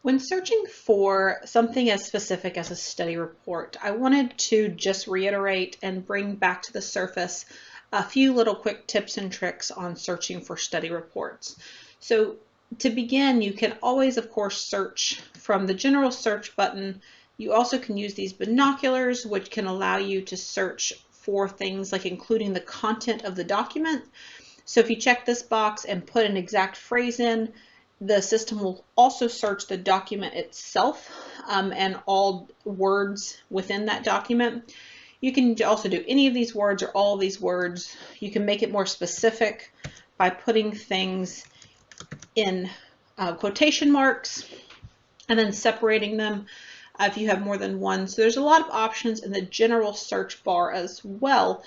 When searching for something as specific as a study report, I wanted to just reiterate and bring back to the surface a few little quick tips and tricks on searching for study reports. So to begin, you can always, of course, search from the general search button. You also can use these binoculars, which can allow you to search for things like including the content of the document. So if you check this box and put an exact phrase in, the system will also search the document itself and all words within that document. You can also do any of these words or all of these words. You can make it more specific by putting things in quotation marks and then separating them if you have more than one. So there's a lot of options in the general search bar as well.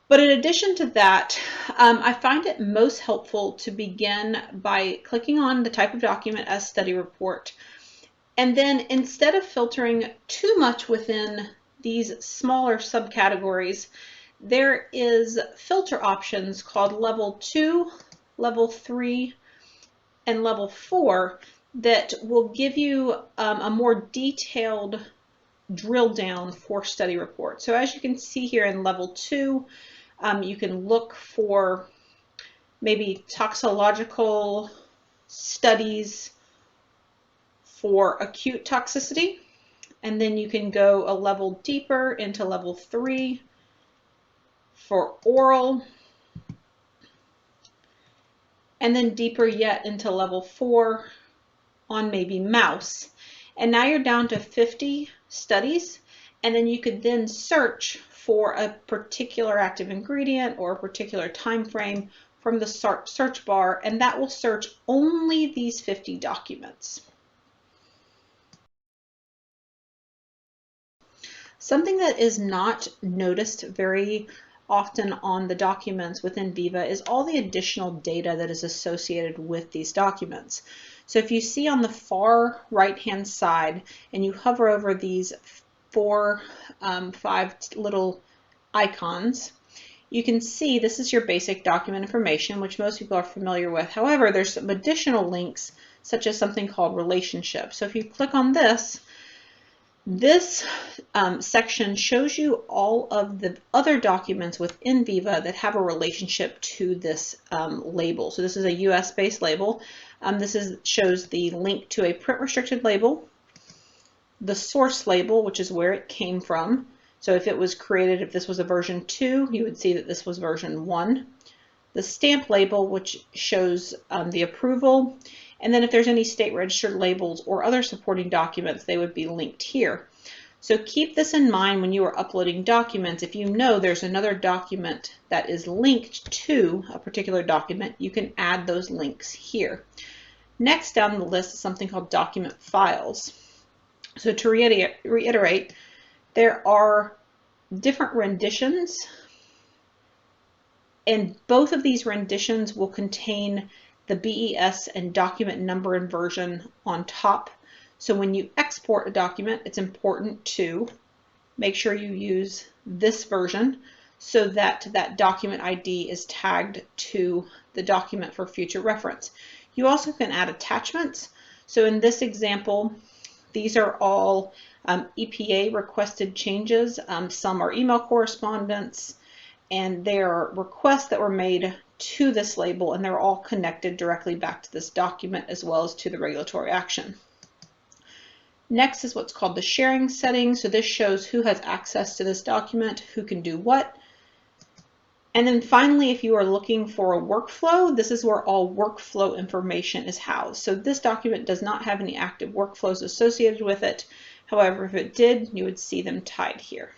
But in addition to that, I find it most helpful to begin by clicking on the type of document as study report. And then instead of filtering too much within these smaller subcategories, there is filter options called level 2, level 3, and level 4 that will give you a more detailed drill down for study report. So as you can see here in level 2, you can look for maybe toxicological studies for acute toxicity, and then you can go a level deeper into level 3 for oral, and then deeper yet into level 4 on maybe mouse. And now you're down to 50 studies, and then you could then search for a particular active ingredient or a particular time frame from the search bar, and that will search only these 50 documents. Something that is not noticed very often on the documents within Viva is all the additional data that is associated with these documents. So if you see on the far right-hand side and you hover over these 5 little icons, you can see this is your basic document information, which most people are familiar with. However, there's some additional links, such as something called relationships. So if you click on this section shows you all of the other documents within Viva that have a relationship to this label. So this is a US-based label. Shows the link to a print-restricted label, the source label, which is where it came from. So if it was created, if this was a version 2, you would see that this was version 1. The stamp label, which shows the approval. And then if there's any state registered labels or other supporting documents, they would be linked here. So keep this in mind when you are uploading documents. If you know there's another document that is linked to a particular document, you can add those links here. Next down the list is something called document files. So to reiterate, there are different renditions, and both of these renditions will contain the BES and document number and version on top. So when you export a document, it's important to make sure you use this version so that that document ID is tagged to the document for future reference. You also can add attachments. So in this example, these are all EPA requested changes. Some are email correspondence, and they are requests that were made to this label, and they're all connected directly back to this document as well as to the regulatory action. Next is what's called the sharing settings. So this shows who has access to this document, who can do what. And then finally, if you are looking for a workflow, this is where all workflow information is housed. So this document does not have any active workflows associated with it. However, if it did, you would see them tied here.